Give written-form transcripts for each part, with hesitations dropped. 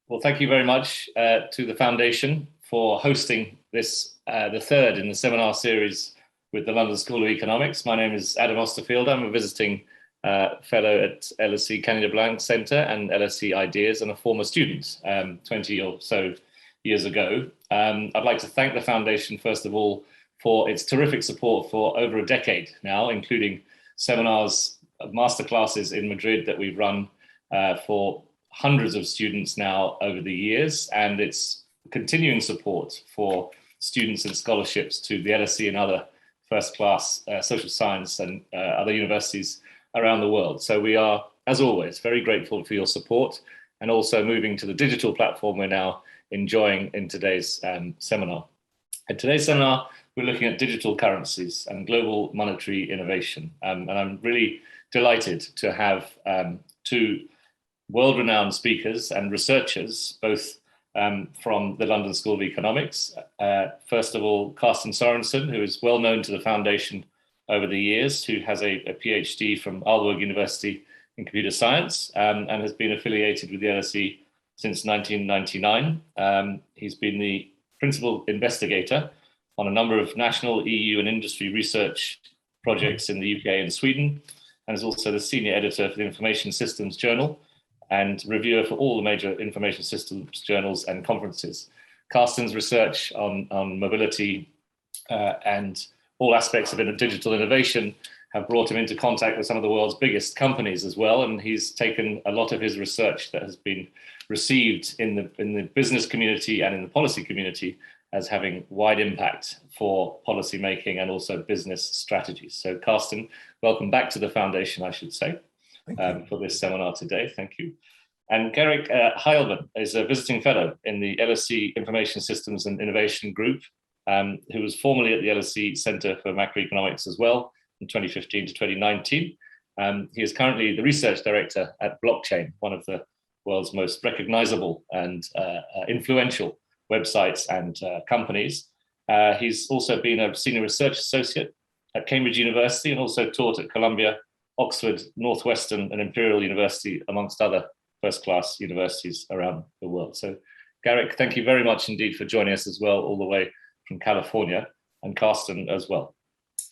Well, thank you very much to the Foundation for hosting this, the third in the seminar series with the London School of Economics. My name is Adam Austerfield. I'm a visiting fellow at LSE Canada Blanc Centre and LSE Ideas, and a former student 20 or so years ago. I'd like to thank the Foundation, first of all, for its terrific support for over a decade now, including seminars, masterclasses in Madrid that we've run for hundreds of students now over the years, and its continuing support for students and scholarships to the LSE and other first-class social science and other universities around the world. So we are, as always, very grateful for your support, and also moving to the digital platform we're now enjoying in today's seminar. In today's seminar, we're looking at digital currencies and global monetary innovation. And I'm really delighted to have two world-renowned speakers and researchers, both from the London School of Economics. First of all, Carsten Sorensen, who is well known to the Foundation over the years, who has a PhD from Aalborg University in computer science and has been affiliated with the LSE since 1999. He's been the principal investigator on a number of national, EU and industry research projects in the UK and Sweden, and is also the senior editor for the Information Systems Journal and reviewer for all the major information systems journals and conferences. Carsten's research on mobility and all aspects of digital innovation have brought him into contact with some of the world's biggest companies as well, and he's taken a lot of his research that has been received in the business community and in the policy community as having wide impact for policy making and also business strategies. So Carsten, welcome back to the Foundation, I should say. For this seminar today. Thank you. And Garrick Hileman is a visiting fellow in the LSE Information Systems and Innovation Group, who was formerly at the LSE Centre for Macroeconomics as well from 2015 to 2019. He is currently the research director at Blockchain, one of the world's most recognizable and influential websites and companies. He's also been a senior research associate at Cambridge University and also taught at Columbia, Oxford, Northwestern and Imperial University, amongst other first-class universities around the world. So Garrick, thank you very much indeed for joining us as well, all the way from California, and Carsten as well.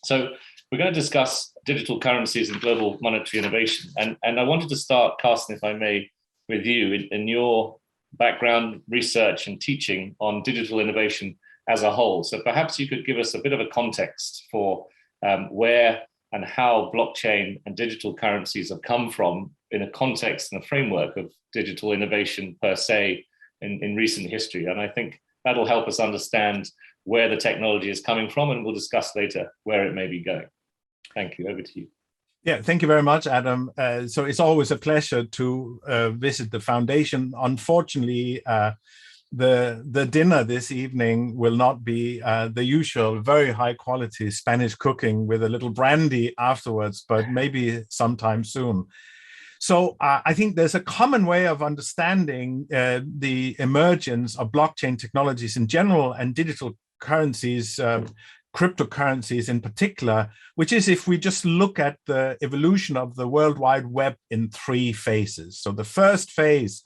So we're going to discuss digital currencies and global monetary innovation. And I wanted to start, Carsten, if I may, with you in your background, research and teaching on digital innovation as a whole. So perhaps you could give us a bit of a context for where and how blockchain and digital currencies have come from in a context and a framework of digital innovation per se in recent history. And I think that'll help us understand where the technology is coming from, and we'll discuss later where it may be going. Thank you. Over to you. Yeah, thank you very much, Adam. So it's always a pleasure to visit the Foundation. Unfortunately, the dinner this evening will not be the usual very high quality Spanish cooking with a little brandy afterwards, but maybe sometime soon. So I think there's a common way of understanding the emergence of blockchain technologies in general and digital currencies, cryptocurrencies in particular, which is if we just look at the evolution of the World Wide Web in three phases. So the first phase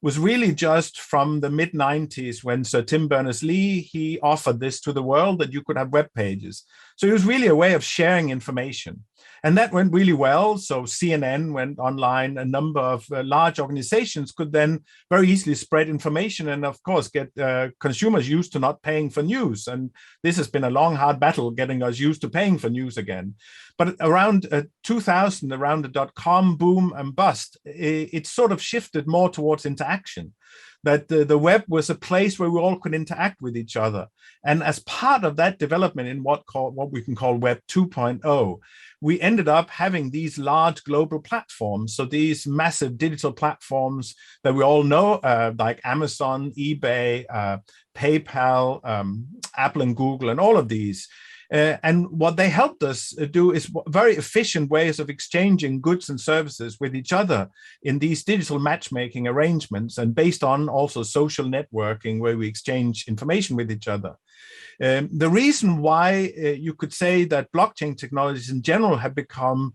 was really just from the mid-90s when Sir Tim Berners-Lee, he offered this to the world that you could have web pages. So it was really a way of sharing information. And that went really well. So CNN went online. A number of large organizations could then very easily spread information and, of course, get consumers used to not paying for news. And this has been a long, hard battle getting us used to paying for news again. But around 2000, around the .com boom and bust, it sort of shifted more towards interaction. That the web was a place where we all could interact with each other. And as part of that development in what we can call Web 2.0, we ended up having these large global platforms. So these massive digital platforms that we all know, like Amazon, eBay, PayPal, Apple and Google, and all of these. And what they helped us do is very efficient ways of exchanging goods and services with each other in these digital matchmaking arrangements, and based on also social networking where we exchange information with each other. The reason why you could say that blockchain technologies in general have become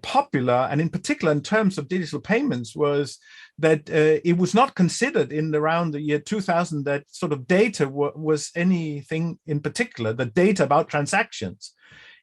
popular, and in particular in terms of digital payments, was that it was not considered in around the year 2000 that sort of data was anything in particular, the data about transactions.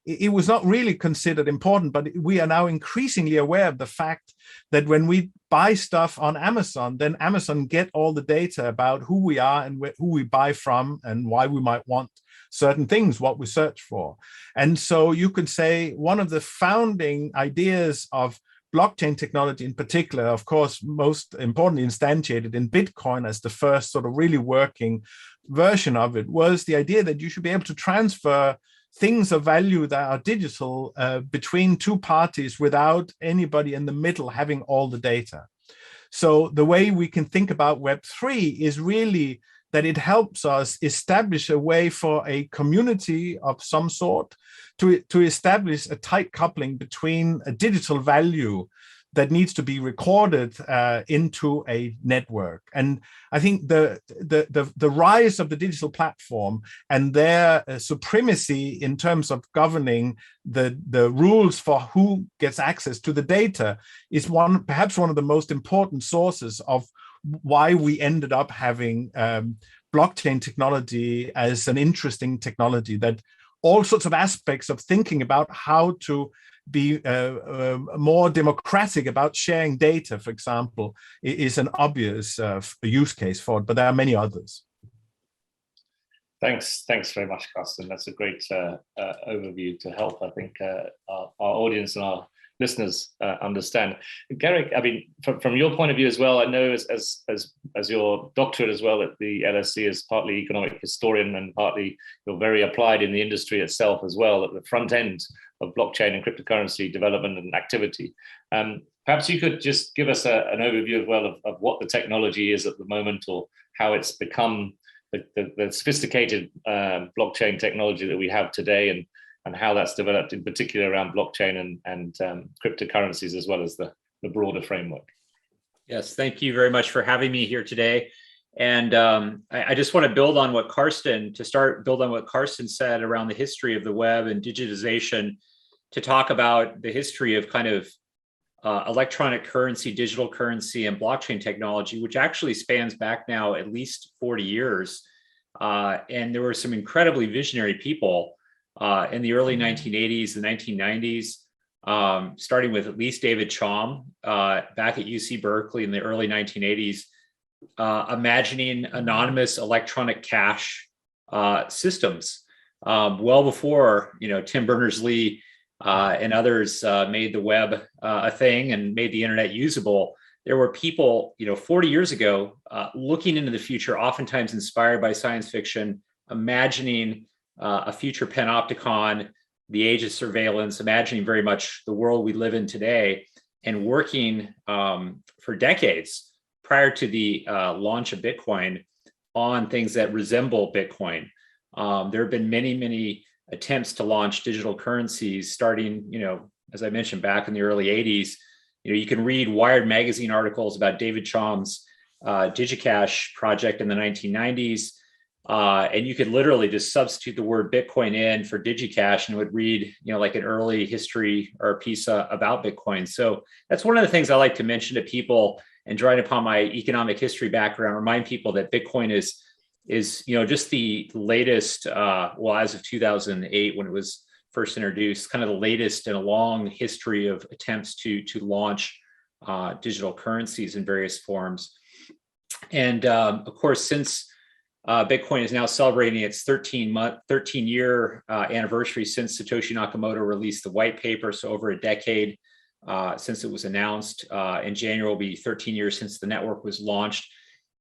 It was not really considered important, but we are now increasingly aware of the fact that when we buy stuff on Amazon, then Amazon get all the data about who we are and who we buy from and why we might want certain things, what we search for. And so you could say one of the founding ideas of blockchain technology in particular, of course, most importantly instantiated in Bitcoin as the first sort of really working version of it, was the idea that you should be able to transfer things of value that are digital between two parties without anybody in the middle having all the data. So the way we can think about Web3 is really that it helps us establish a way for a community of some sort to establish a tight coupling between a digital value that needs to be recorded into a network. And I think the rise of the digital platform and their supremacy in terms of governing the rules for who gets access to the data is perhaps one of the most important sources of why we ended up having blockchain technology as an interesting technology, that all sorts of aspects of thinking about how to be more democratic about sharing data, for example, is an obvious use case for it, but there are many others. Thanks very much, Carsten. That's a great overview to help, I think, our audience and our listeners understand. Garrick, I mean, from your point of view as well, I know as your doctorate as well at the LSE is partly economic historian and partly you're very applied in the industry itself as well at the front end of blockchain and cryptocurrency development and activity. Perhaps you could just give us an overview as well of what the technology is at the moment, or how it's become the sophisticated blockchain technology that we have today, and how that's developed in particular around blockchain and cryptocurrencies, as well as the broader framework. Yes, thank you very much for having me here today. And I just want to build on what Carsten said around the history of the web and digitization, to talk about the history of kind of electronic currency, digital currency, and blockchain technology, which actually spans back now at least 40 years. And there were some incredibly visionary people in the early 1980s, the 1990s, starting with at least David Chaum back at UC Berkeley in the early 1980s, imagining anonymous electronic cash systems, well before Tim Berners-Lee and others made the web a thing and made the internet usable. There were people, 40 years ago, looking into the future, oftentimes inspired by science fiction, imagining a future panopticon, the age of surveillance, imagining very much the world we live in today, and working for decades prior to the launch of Bitcoin on things that resemble Bitcoin. There have been many, many attempts to launch digital currencies starting, as I mentioned, back in the early 80s. You can read Wired magazine articles about David Chaum's DigiCash project in the 1990s. And you could literally just substitute the word Bitcoin in for DigiCash and it would read, like an early history or a piece about Bitcoin. So that's one of the things I like to mention to people, and drawing upon my economic history background, remind people that Bitcoin is just the latest, as of 2008, when it was first introduced, kind of the latest in a long history of attempts to launch digital currencies in various forms. And of course, since Bitcoin is now celebrating its 13-year anniversary since Satoshi Nakamoto released the white paper, so over a decade since it was announced. In January will be 13 years since the network was launched.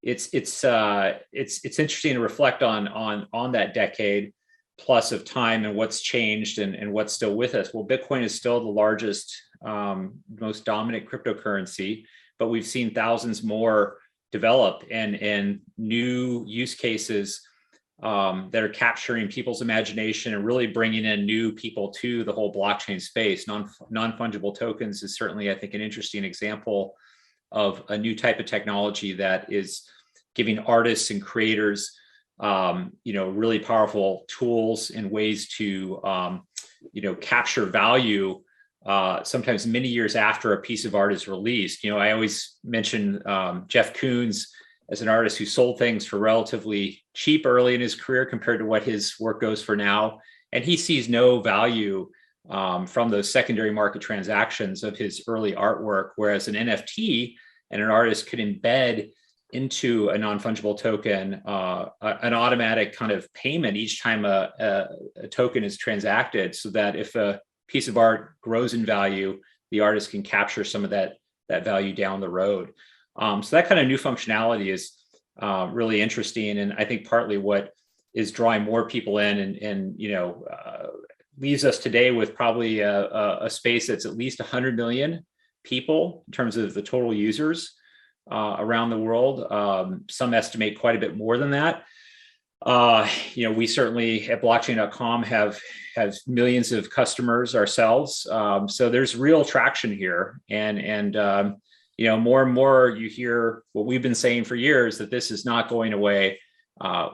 It's interesting to reflect on that decade plus of time and what's changed and what's still with us. Well, Bitcoin is still the largest, most dominant cryptocurrency, but we've seen thousands more develop and new use cases that are capturing people's imagination and really bringing in new people to the whole blockchain space. Non-fungible tokens is certainly, I think, an interesting example of a new type of technology that is giving artists and creators really powerful tools and ways to, capture value sometimes many years after a piece of art is released. I always mention Jeff Koons as an artist who sold things for relatively cheap early in his career compared to what his work goes for now. And he sees no value from those secondary market transactions of his early artwork, whereas an NFT and an artist could embed into a non-fungible token an automatic kind of payment each time a token is transacted, so that if a piece of art grows in value, the artist can capture some of that value down the road. So that kind of new functionality is really interesting, and I think partly what is drawing more people in, and leaves us today with probably a space that's at least 100 million people in terms of the total users around the world. Some estimate quite a bit more than that. We certainly at blockchain.com have millions of customers ourselves. So there's real traction here, and more and more you hear what we've been saying for years, that this is not going away.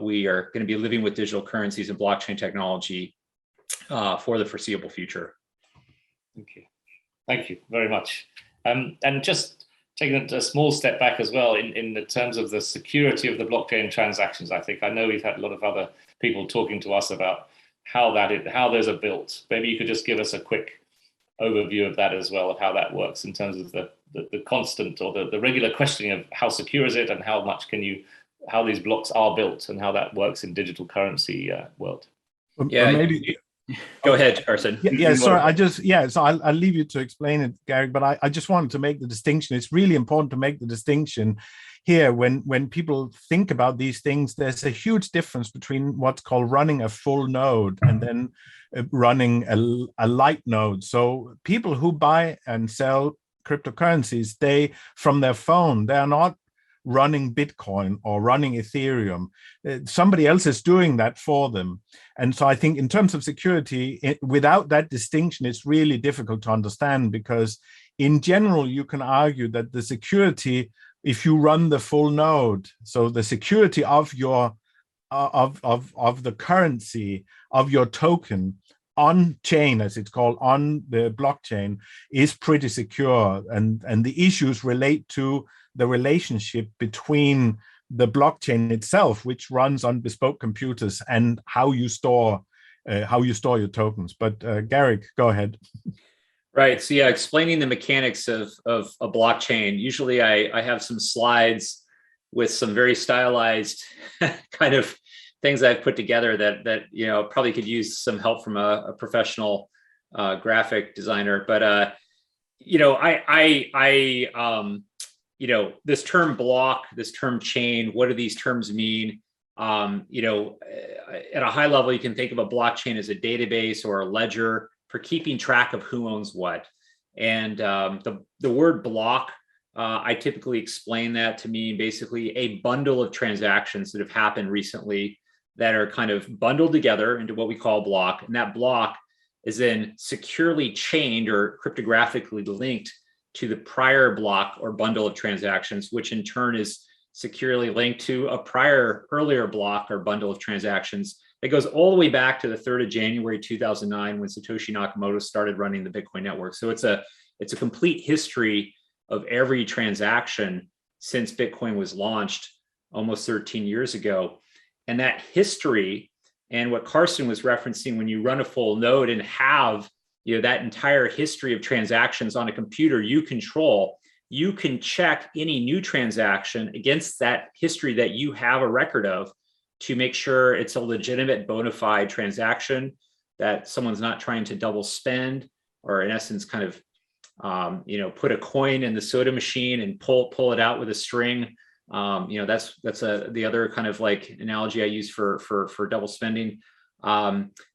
We are going to be living with digital currencies and blockchain technology for the foreseeable future. Thank you very much. And just taking a small step back as well in the terms of the security of the blockchain transactions, I know we've had a lot of other people talking to us about how those are built. Maybe you could just give us a quick overview of that as well, of how that works in terms of the constant or the regular questioning of how secure is it, and how these blocks are built, and how that works in digital currency world. Go ahead, Carson. So I'll leave you to explain it, Garrick, but I just wanted to make the distinction. It's really important to make the distinction here. When people think about these things, there's a huge difference between what's called running a full node and then running a light node. So people who buy and sell cryptocurrencies, from their phone, they are not running Bitcoin or running Ethereum. Somebody else is doing that for them. And so I think in terms of security, without that distinction, it's really difficult to understand, because in general, you can argue that the security, if you run the full node, so the security of your of the currency of your token on chain, as it's called, on the blockchain, is pretty secure. And the issues relate to the relationship between the blockchain itself, which runs on bespoke computers, and how you store your tokens. But Garrick, go ahead. Right. So explaining the mechanics of a blockchain. Usually, I have some slides with some very stylized kind of things I've put together that probably could use some help from a professional graphic designer. But this term block, this term chain, what do these terms mean? At a high level, you can think of a blockchain as a database or a ledger for keeping track of who owns what. And the word block, I typically explain that to mean basically a bundle of transactions that have happened recently that are kind of bundled together into what we call a block. And that block is then securely chained or cryptographically linked to the prior block or bundle of transactions, which in turn is securely linked to a earlier block or bundle of transactions that goes all the way back to the 3rd of January 2009, when Satoshi Nakamoto started running the Bitcoin network. So it's a complete history of every transaction since Bitcoin was launched almost 13 years ago. And that history, and what Carson was referencing, when you run a full node and have that entire history of transactions on a computer you control, you can check any new transaction against that history that you have a record of to make sure it's a legitimate bona fide transaction, that someone's not trying to double spend, or in essence kind of put a coin in the soda machine and pull it out with a string. That's the other kind of like analogy I use for double spending.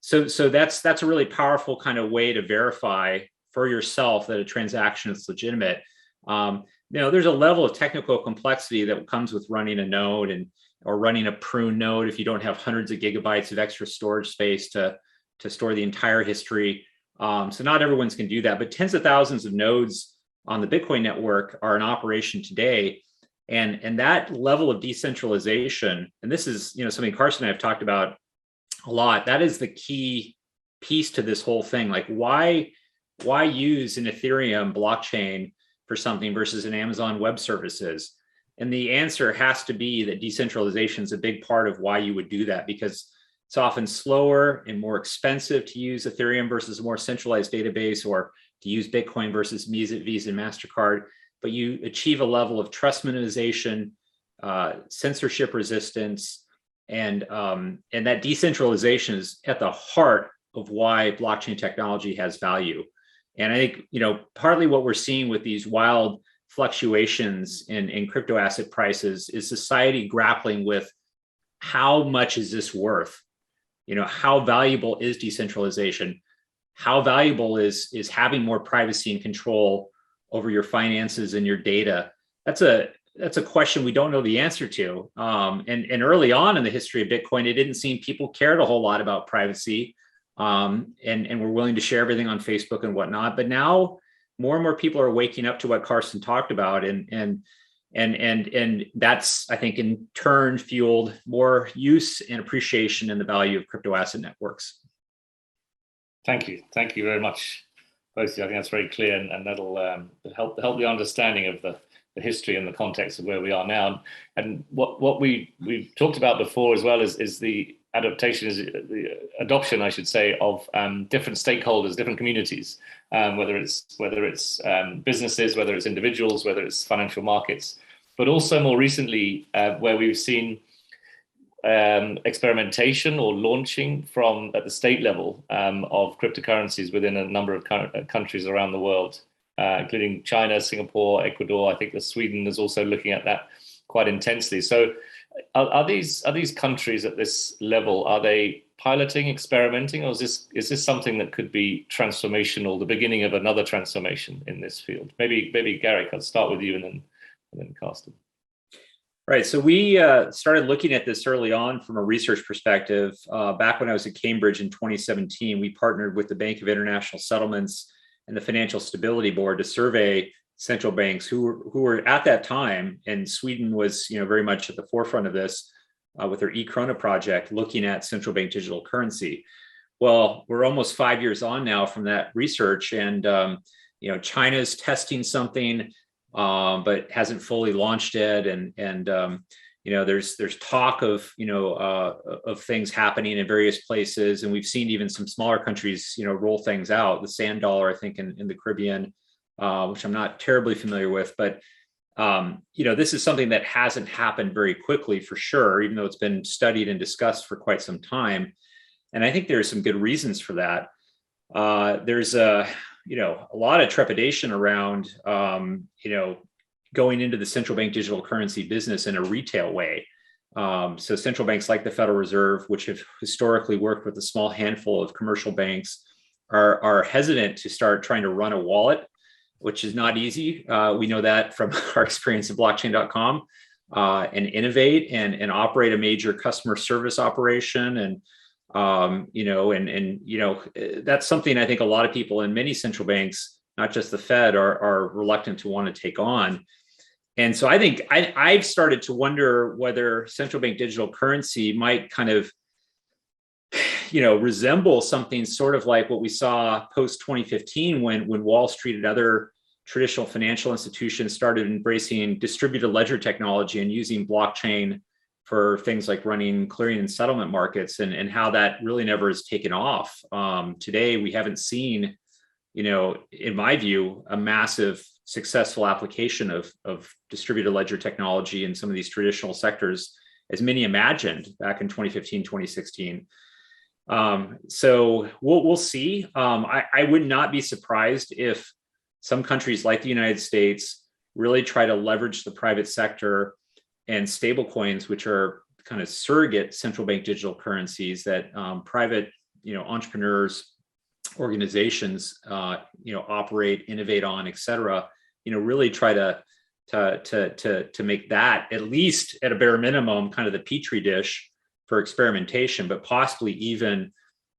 So that's a really powerful kind of way to verify for yourself that a transaction is legitimate. There's a level of technical complexity that comes with running a node or running a prune node if you don't have hundreds of gigabytes of extra storage space to store the entire history. So not everyone's can do that, but tens of thousands of nodes on the Bitcoin network are in operation today. And that level of decentralization, and this is, something Carson and I have talked about a lot, that is the key piece to this whole thing. Like, why use an Ethereum blockchain for something versus an Amazon Web Services? And the answer has to be that decentralization is a big part of why you would do that, because it's often slower and more expensive to use Ethereum versus a more centralized database, or to use Bitcoin versus Visa, and MasterCard. But you achieve a level of trust minimization, censorship resistance, and that decentralization is at the heart of why blockchain technology has value. And I think, partly what we're seeing with these wild fluctuations in crypto asset prices is society grappling with, how much is this worth? How valuable is decentralization? How valuable is having more privacy and control over your finances and your data? That's a question we don't know the answer to. And early on in the history of Bitcoin, it didn't seem people cared a whole lot about privacy, and were willing to share everything on Facebook and whatnot. But now more and more people are waking up to what Carson talked about, and that's, I think, in turn fueled more use and appreciation in the value of crypto asset networks. Thank you very much, both of you. I think that's very clear, and that'll help the understanding of the history and the context of where we are now. And what we've talked about before as well is the adoption, I should say, of different stakeholders, different communities, whether it's businesses, whether it's individuals, whether it's financial markets, but also more recently where we've seen experimentation or launching at the state level of cryptocurrencies within a number of countries around the world, including China, Singapore, Ecuador. I think that Sweden is also looking at that quite intensely. So are these countries at this level, are they piloting, experimenting, or is this something that could be transformational, the beginning of another transformation in this field? Maybe Garrick, I'll start with you and then Carsten. Right. So we started looking at this early on from a research perspective. Back when I was at Cambridge in 2017, we partnered with the Bank of International Settlements and the Financial Stability Board to survey central banks who were at that time, and Sweden was very much at the forefront of this with their e-krona project, looking at central bank digital currency. Well, we're almost 5 years on now from that research, and China's testing something, but hasn't fully launched it, and there's talk of things happening in various places, and we've seen even some smaller countries roll things out. The sand dollar, I think, in the Caribbean, which I'm not terribly familiar with, but this is something that hasn't happened very quickly, for sure, even though it's been studied and discussed for quite some time. And I think there's some good reasons for that. There's a lot of trepidation around going into the central bank digital currency business in a retail way. So central banks like the Federal Reserve, which have historically worked with a small handful of commercial banks, are hesitant to start trying to run a wallet, which is not easy. We know that from our experience at blockchain.com, and innovate and operate a major customer service operation. And that's something I think a lot of people in many central banks, not just the Fed, are reluctant to want to take on. And so I think I've started to wonder whether central bank digital currency might kind of, resemble something sort of like what we saw post 2015 when Wall Street and other traditional financial institutions started embracing distributed ledger technology and using blockchain for things like running clearing and settlement markets, and how that really never has taken off. Today, we haven't seen, in my view, a massive successful application of distributed ledger technology in some of these traditional sectors as many imagined back in 2015, 2016. So we'll see. I would not be surprised if some countries like the United States really try to leverage the private sector and stablecoins, which are kind of surrogate central bank digital currencies that private, entrepreneurs, organizations, operate, innovate on, et cetera. Really try to make that, at least at a bare minimum, kind of the petri dish for experimentation, but possibly even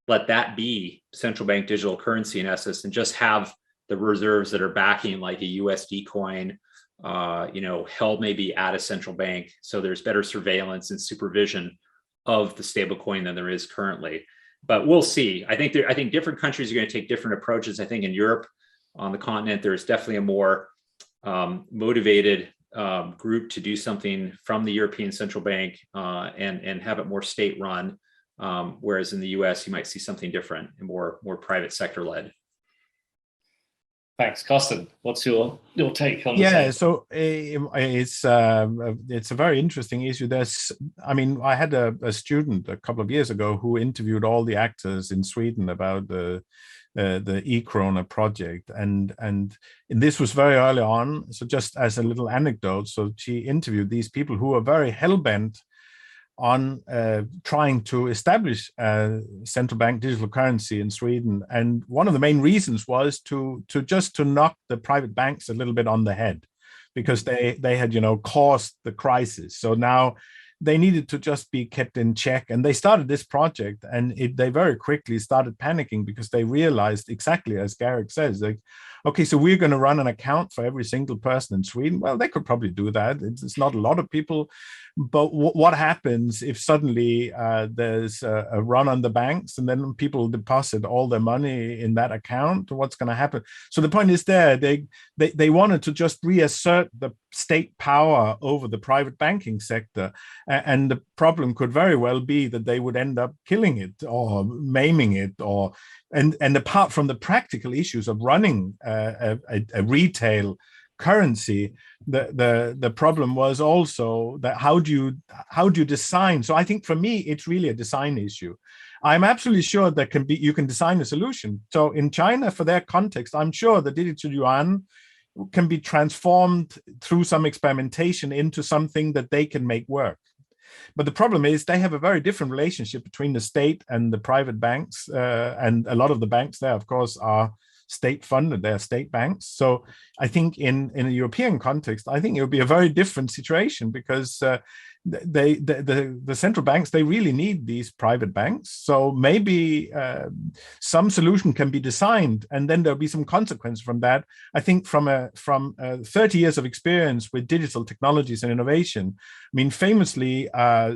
let that be central bank digital currency in essence, and just have the reserves that are backing like a USD coin, held maybe at a central bank. So there's better surveillance and supervision of the stable coin than there is currently. But we'll see. I think different countries are going to take different approaches. I think in Europe, on the continent, there's definitely a more motivated group to do something from the European Central Bank and have it more state-run. Whereas in the US, you might see something different and more private sector-led. Thanks, Carsten. What's your take on this? Yeah, so it's a very interesting issue. I had a student a couple of years ago who interviewed all the actors in Sweden about the e-krona project, and this was very early on. So just as a little anecdote, so she interviewed these people who were very hell-bent on trying to establish a central bank digital currency in Sweden. And one of the main reasons was to knock the private banks a little bit on the head, because they had, caused the crisis. So now they needed to just be kept in check. And they started this project, and they very quickly started panicking because they realized, exactly as Garrick says, like, okay, so we're going to run an account for every single person in Sweden. Well, they could probably do that. It's not a lot of people. But what happens if suddenly there's a run on the banks and then people deposit all their money in that account? What's going to happen? So the point is there, they wanted to just reassert the state power over the private banking sector. And the problem could very well be that they would end up killing it or maiming it, and apart from the practical issues of running a retail currency, the problem was also that how do you design? So I think for me, it's really a design issue. I'm absolutely sure you can design a solution. So in China, for their context, I'm sure the digital yuan can be transformed through some experimentation into something that they can make work. But the problem is they have a very different relationship between the state and the private banks, and a lot of the banks there, of course, are state funded. They're state banks. So I think in a European context, I think it would be a very different situation, because the central banks, they really need these private banks. So maybe some solution can be designed, and then there'll be some consequence from that. I think from 30 years of experience with digital technologies and innovation, I mean, famously,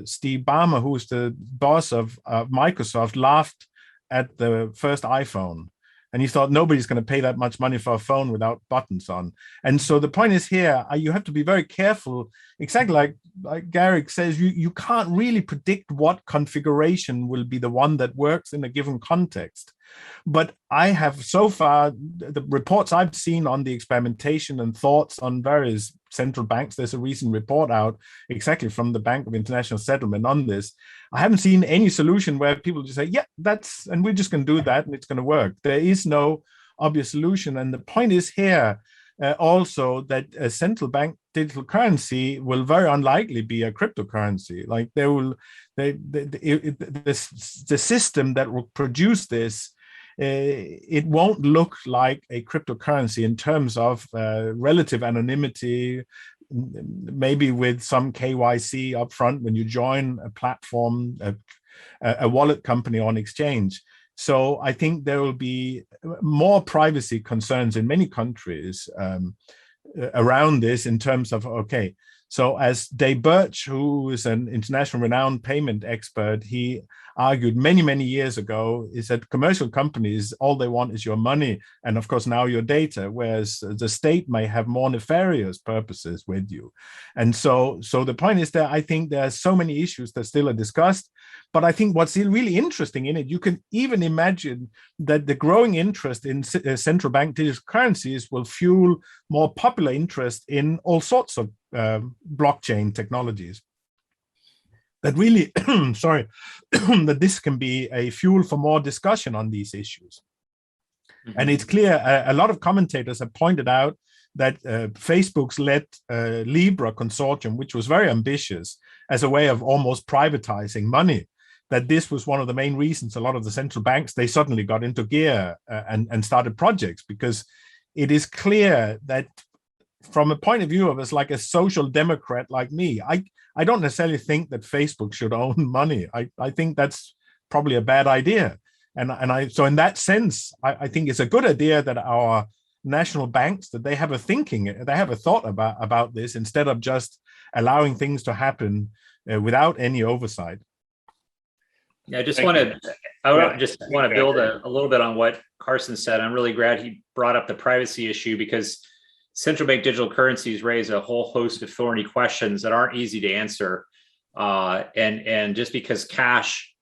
Steve Ballmer, who's the boss of Microsoft, laughed at the first iPhone. And he thought nobody's going to pay that much money for a phone without buttons on. And so the point is here, you have to be very careful. Exactly like Garrick says, you can't really predict what configuration will be the one that works in a given context. But I have so far, the reports I've seen on the experimentation and thoughts on various central banks, there's a recent report out exactly from the Bank of International Settlement on this. I haven't seen any solution where people just say, yeah, and we're just going to do that and it's going to work. There is no obvious solution. And the point is here also that a central bank digital currency will very unlikely be a cryptocurrency. Like the system that will produce this, it won't look like a cryptocurrency in terms of relative anonymity, maybe with some KYC upfront when you join a platform, a wallet company on exchange. So I think there will be more privacy concerns in many countries around this in terms of, okay, so as Dave Birch, who is an international renowned payment expert, he argued many, many years ago, is that commercial companies, all they want is your money and of course now your data, whereas the state may have more nefarious purposes with you. And so the point is that I think there are so many issues that still are discussed, but I think what's really interesting in it, you can even imagine that the growing interest in central bank digital currencies will fuel more popular interest in all sorts of blockchain technologies. That really, that this can be a fuel for more discussion on these issues. Mm-hmm. And it's clear, a lot of commentators have pointed out that Facebook's led Libra consortium, which was very ambitious as a way of almost privatizing money, that this was one of the main reasons a lot of the central banks, they suddenly got into gear and started projects, because it is clear that from a point of view of us, like a social democrat like me, I don't necessarily think that Facebook should own money. I think that's probably a bad idea. So in that sense, I think it's a good idea that our national banks that they have a thought about this, instead of just allowing things to happen without any oversight. Yeah, I just want to build a little bit on what Carson said. I'm really glad he brought up the privacy issue, because central bank digital currencies raise a whole host of thorny questions that aren't easy to answer. And just because cash,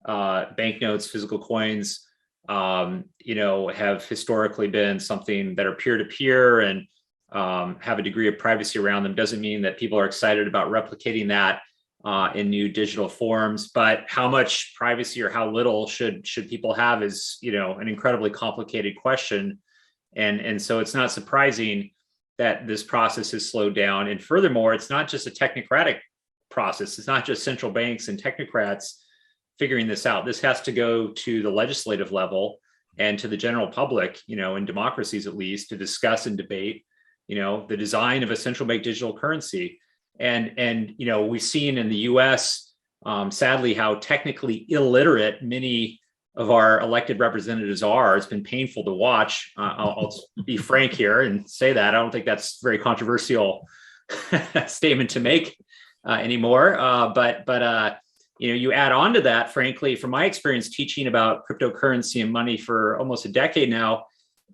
banknotes, physical coins, have historically been something that are peer-to-peer and have a degree of privacy around them, doesn't mean that people are excited about replicating that in new digital forms. But how much privacy or how little should people have is, an incredibly complicated question. And so it's not surprising that this process has slowed down. And furthermore, it's not just a technocratic process. It's not just central banks and technocrats figuring this out. This has to go to the legislative level and to the general public, in democracies at least, to discuss and debate, the design of a central bank digital currency. And we've seen in the US, sadly, how technically illiterate many of our elected representatives are. It's been painful to watch. I'll be frank here and say that. I don't think that's a very controversial statement to make anymore. But you add on to that, frankly, from my experience teaching about cryptocurrency and money for almost a decade now,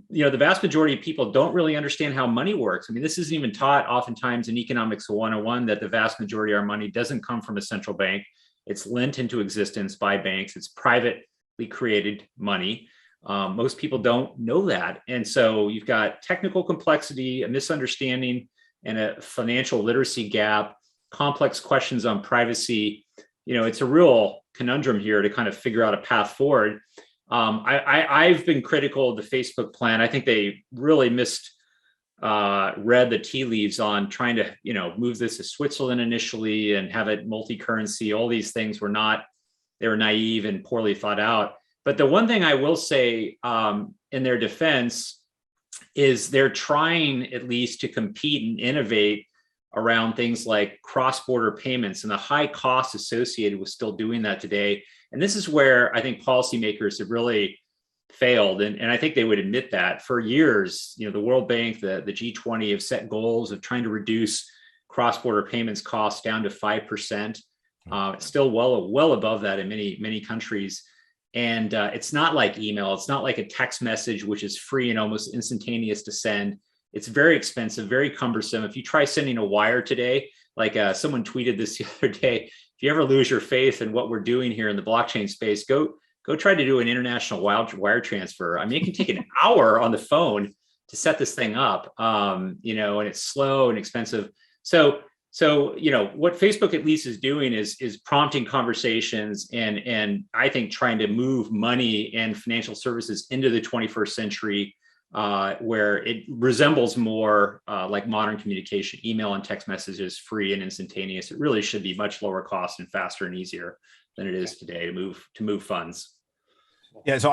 the vast majority of people don't really understand how money works. I mean, this isn't even taught oftentimes in Economics 101, that the vast majority of our money doesn't come from a central bank. It's lent into existence by banks. It's privately created money. Most people don't know that. And so you've got technical complexity, a misunderstanding, and a financial literacy gap, complex questions on privacy. It's a real conundrum here to kind of figure out a path forward. I've been critical of the Facebook plan. I think they really read the tea leaves on trying to, move this to Switzerland initially and have it multi-currency. All these things they were naive and poorly thought out. But the one thing I will say in their defense is they're trying at least to compete and innovate around things like cross-border payments and the high costs associated with still doing that today. And this is where I think policymakers have really failed. And I think they would admit that for years, the World Bank, the G20 have set goals of trying to reduce cross-border payments costs down to 5%. It's still well above that in many countries. And it's not like email. It's not like a text message, which is free and almost instantaneous to send. It's very expensive, very cumbersome. If you try sending a wire today, like someone tweeted this the other day, if you ever lose your faith in what we're doing here in the blockchain space, go try to do an international wire transfer. I mean, it can take an hour on the phone to set this thing up, and it's slow and expensive. So what Facebook at least is doing is prompting conversations and I think trying to move money and financial services into the 21st century, where it resembles more like modern communication. Email and text messages, free and instantaneous. It really should be much lower cost and faster and easier than it is today to move funds. Yeah, so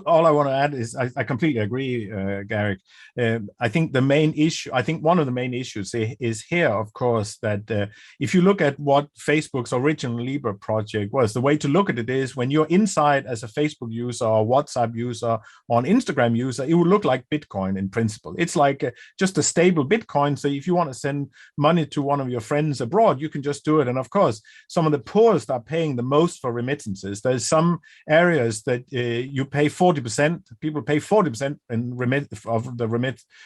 all I want to add is I completely agree, Garrick. I think one of the main issues is here, of course, that if you look at what Facebook's original Libra project was, the way to look at it is when you're inside as a Facebook user or WhatsApp user or an Instagram user, it would look like Bitcoin in principle. It's like just a stable Bitcoin. So if you want to send money to one of your friends abroad, you can just do it. And of course, some of the poorest are paying the most for remittances. There's some areas that you pay 40%. People pay 40% in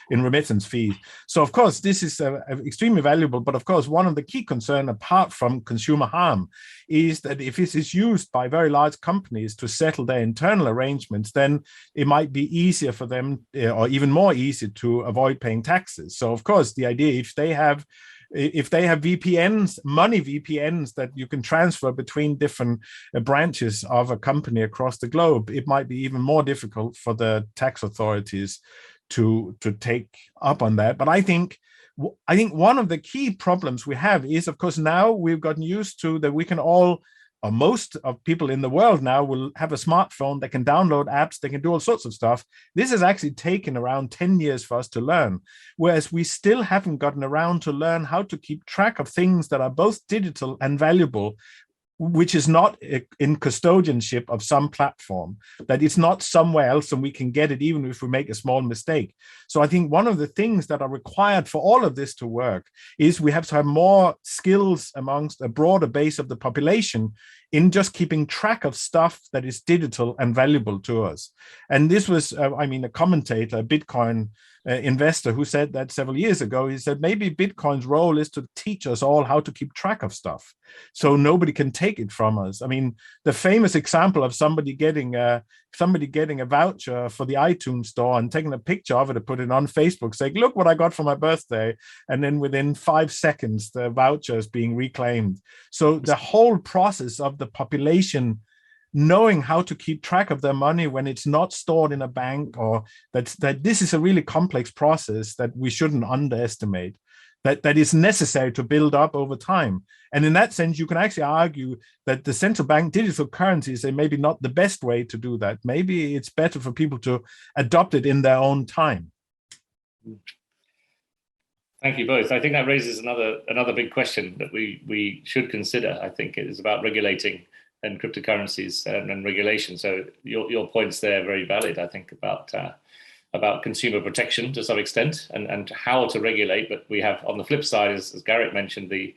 remittance fees. So of course, this is extremely valuable. But of course, one of the key concerns, apart from consumer harm, is that if this is used by very large companies to settle their internal arrangements, then it might be easier for them, or even more easy, to avoid paying taxes. So of course, the idea, if they have VPNs, money VPNs that you can transfer between different branches of a company across the globe, it might be even more difficult for the tax authorities to take up on that. But I think one of the key problems we have is, of course, now we've gotten used to that we can all, or most of people in the world now, will have a smartphone. They can download apps. They can do all sorts of stuff. This has actually taken around 10 years for us to learn, whereas we still haven't gotten around to learn how to keep track of things that are both digital and valuable which is not in custodianship of some platform, that it's not somewhere else and we can get it even if we make a small mistake. So I think one of the things that are required for all of this to work is we have to have more skills amongst a broader base of the population in just keeping track of stuff that is digital and valuable to us. And this was, a commentator, a Bitcoin investor who said that several years ago. He said, maybe Bitcoin's role is to teach us all how to keep track of stuff so nobody can take it from us. I mean, the famous example of somebody getting a voucher for the iTunes store and taking a picture of it and put it on Facebook saying, look what I got for my birthday. And then within 5 seconds, the voucher is being reclaimed. So the whole process of the population knowing how to keep track of their money when it's not stored in a bank, or that this is a really complex process that we shouldn't underestimate, that is necessary to build up over time. And in that sense, you can actually argue that the central bank digital currencies are maybe not the best way to do that. Maybe it's better for people to adopt it in their own time. Thank you both. I think that raises another big question that we should consider. I think it is about regulating and cryptocurrencies and regulation. So your points there are very valid, I think, about consumer protection to some extent and how to regulate. But we have, on the flip side, as Garrick mentioned, the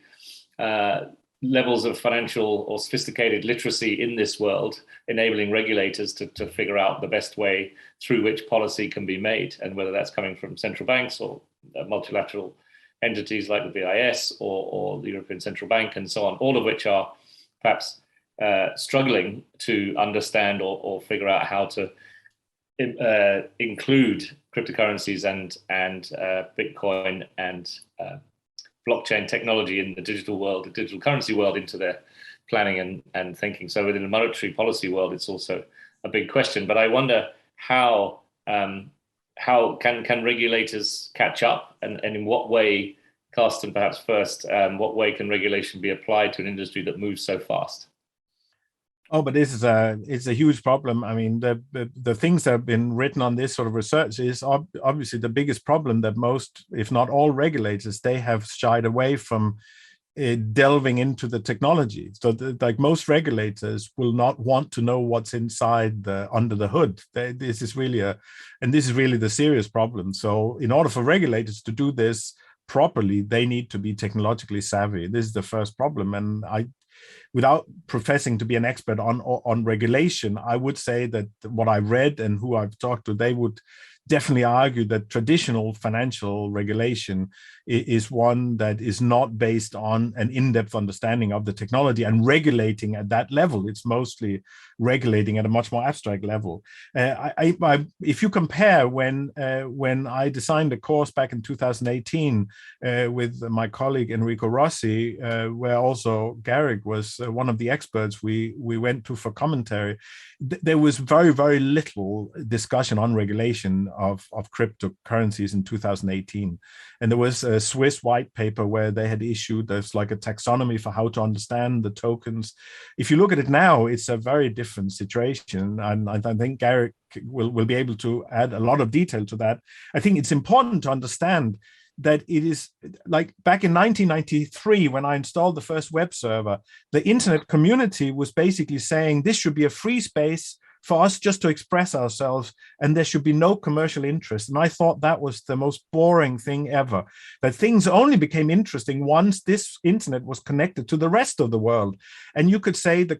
levels of financial or sophisticated literacy in this world, enabling regulators to figure out the best way through which policy can be made, and whether that's coming from central banks or multilateral entities like the BIS or the European Central Bank and so on, all of which are perhaps struggling to understand or figure out how to include cryptocurrencies and Bitcoin and blockchain technology in the digital world, the digital currency world, into their planning and thinking. So within the monetary policy world, it's also a big question. But I wonder how can regulators catch up, and in what way, Carsten, perhaps first, what way can regulation be applied to an industry that moves so fast? Oh, but it's a huge problem. I mean, the things that have been written on this sort of research is obviously the biggest problem that most, if not all, regulators, they have shied away from delving into the technology. So like most regulators will not want to know what's inside under the hood. This is really the serious problem. So in order for regulators to do this properly, they need to be technologically savvy. This is the first problem. And without professing to be an expert on regulation, I would say that what I've read and who I've talked to, they would definitely argue that traditional financial regulation is one that is not based on an in-depth understanding of the technology and regulating at that level. It's mostly regulating at a much more abstract level. If you compare when I designed a course back in 2018 with my colleague Enrico Rossi, where also Garrick was one of the experts we went to for commentary, there was very, very little discussion on regulation of cryptocurrencies in 2018. And there was a Swiss white paper where they had issued, there's like a taxonomy for how to understand the tokens. If you look at it now, it's a very different situation. And I think Garrick will be able to add a lot of detail to that. I think it's important to understand that it is like back in 1993, when I installed the first web server, the internet community was basically saying this should be a free space for us just to express ourselves, and there should be no commercial interest. And I thought that was the most boring thing ever, that things only became interesting once this internet was connected to the rest of the world. And you could say the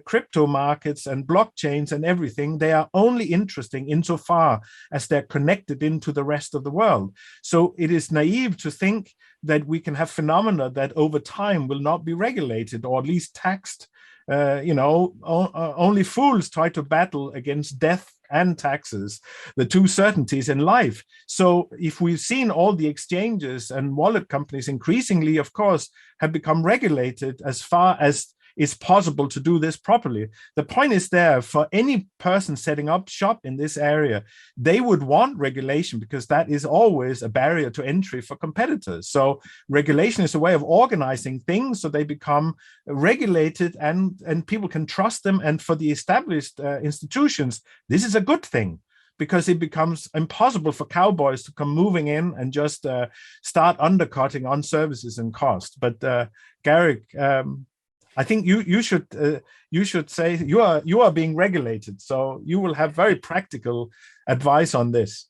crypto markets and blockchains and everything, they are only interesting insofar as they're connected into the rest of the world. So it is naive to think that we can have phenomena that over time will not be regulated or at least taxed. Only fools try to battle against death and taxes, the two certainties in life. So if we've seen all the exchanges and wallet companies increasingly, of course, have become regulated as far as it's possible to do this properly. The point is there for any person setting up shop in this area, they would want regulation because that is always a barrier to entry for competitors. So regulation is a way of organizing things so they become regulated and people can trust them. And for the established institutions, this is a good thing, because it becomes impossible for cowboys to come moving in and just start undercutting on services and cost. But Garrick, I think you should say you are being regulated, so you will have very practical advice on this.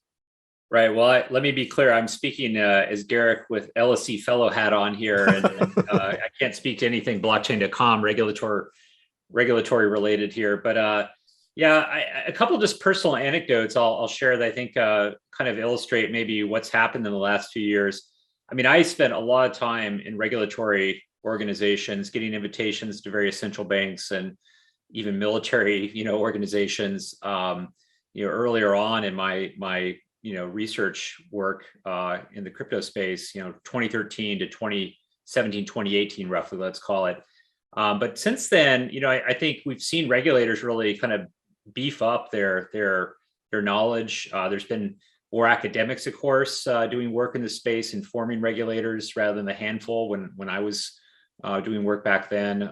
Right. Well, let me be clear. I'm speaking as Garrick with LSE fellow hat on here, and I can't speak to anything blockchain.com regulatory related here. But yeah, a couple of just personal anecdotes I'll share that I think kind of illustrate maybe what's happened in the last few years. I mean, I spent a lot of time in regulatory organizations, getting invitations to various central banks and even military, organizations. Earlier on in my research work in the crypto space, 2013 to 2017, 2018, roughly, let's call it. But since then, I think we've seen regulators really kind of beef up their knowledge. There's been more academics, of course, doing work in the space, informing regulators rather than the handful when I was doing work back then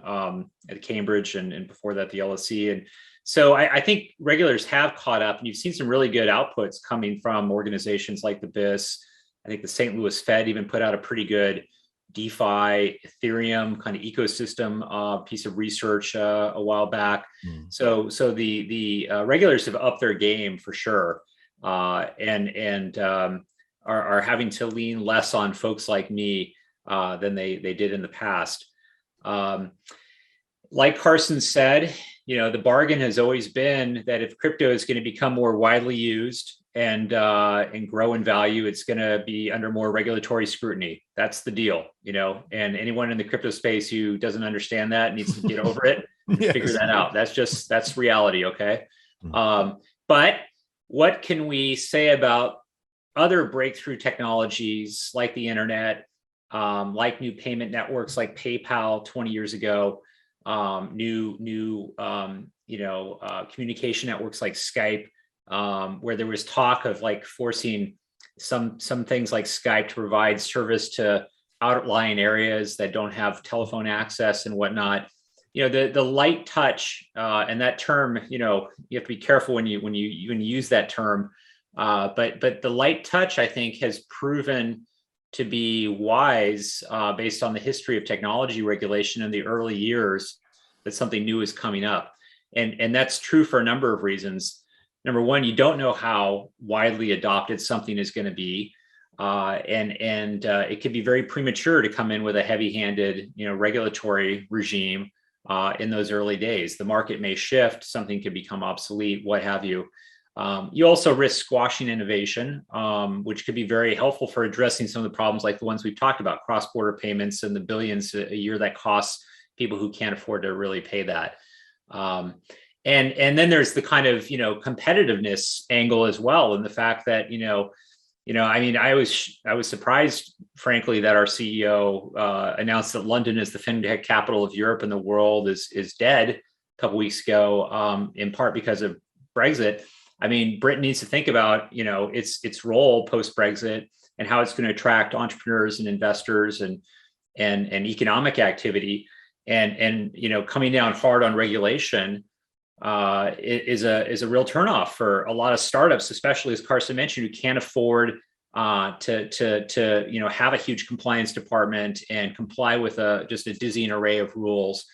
at Cambridge and before that, the LSE. And so I think regulators have caught up, and you've seen some really good outputs coming from organizations like the BIS. I think the St. Louis Fed even put out a pretty good DeFi, Ethereum kind of ecosystem piece of research a while back. So the regulators have upped their game for sure, and are having to lean less on folks like me than they did in the past. Like Carson said, the bargain has always been that if crypto is going to become more widely used and grow in value, it's going to be under more regulatory scrutiny. That's the deal, and anyone in the crypto space who doesn't understand that needs to get over it and Yes. figure that out. That's reality. Okay. But what can we say about other breakthrough technologies like the internet, like new payment networks like PayPal 20 years ago, new communication networks like Skype, where there was talk of like forcing some things like Skype to provide service to outlying areas that don't have telephone access and whatnot. The light touch, and that term, you have to be careful when you use that term. But the light touch, I think, has proven to be wise based on the history of technology regulation in the early years, that something new is coming up. And that's true for a number of reasons. Number one, you don't know how widely adopted something is going to be. And it could be very premature to come in with a heavy-handed, regulatory regime in those early days. The market may shift, something could become obsolete, what have you. You also risk squashing innovation, which could be very helpful for addressing some of the problems like the ones we've talked about, cross-border payments and the billions a year that costs people who can't afford to really pay that. And then there's the kind of, competitiveness angle as well. And the fact that, I was surprised, frankly, that our CEO announced that London is the fintech capital of Europe and the world is dead a couple weeks ago, in part because of Brexit. I mean, Britain needs to think about, its role post-Brexit and how it's going to attract entrepreneurs and investors and economic activity. And coming down hard on regulation is a real turnoff for a lot of startups, especially, as Carson mentioned, who can't afford to have a huge compliance department and comply with just a dizzying array of rules.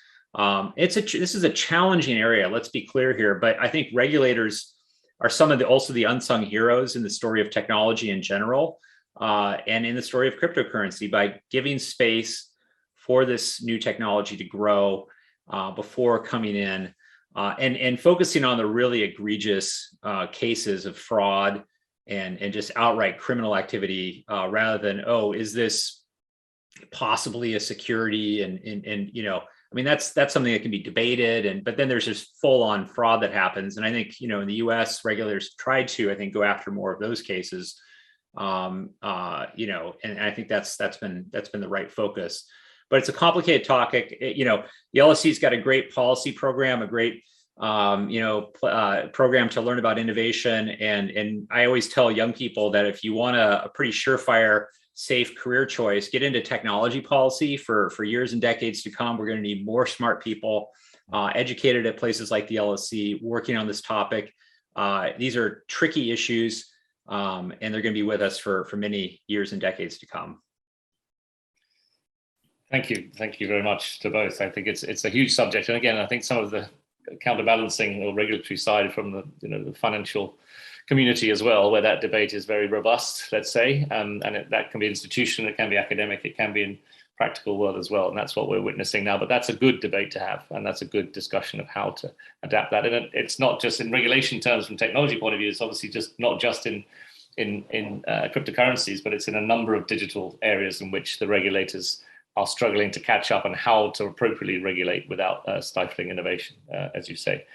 This is a challenging area. Let's be clear here, but I think regulators are some of also the unsung heroes in the story of technology in general, and in the story of cryptocurrency, by giving space for this new technology to grow before coming in, and focusing on the really egregious cases of fraud and just outright criminal activity, rather than, is this possibly a security? And that's something that can be debated, but then there's just full-on fraud that happens. And I think, in the US, regulators tried to, I think, go after more of those cases. And I think that's been the right focus. But it's a complicated topic. The LSE's got a great policy program, a great program to learn about innovation. And I always tell young people that if you want a pretty surefire, safe career choice, get into technology policy for years and decades to come. We're going to need more smart people educated at places like the LSE working on this topic. These are tricky issues, and they're going to be with us for many years and decades to come. Thank you very much to both. I think it's a huge subject, and again, I think some of the counterbalancing or regulatory side from the financial community as well, where that debate is very robust, let's say, and that can be institutional, it can be academic, it can be in practical world as well, and that's what we're witnessing now. But that's a good debate to have, and that's a good discussion of how to adapt that. And it's not just in regulation terms from technology point of view. It's obviously just not just in cryptocurrencies, but it's in a number of digital areas in which the regulators are struggling to catch up on how to appropriately regulate without stifling innovation, as you say.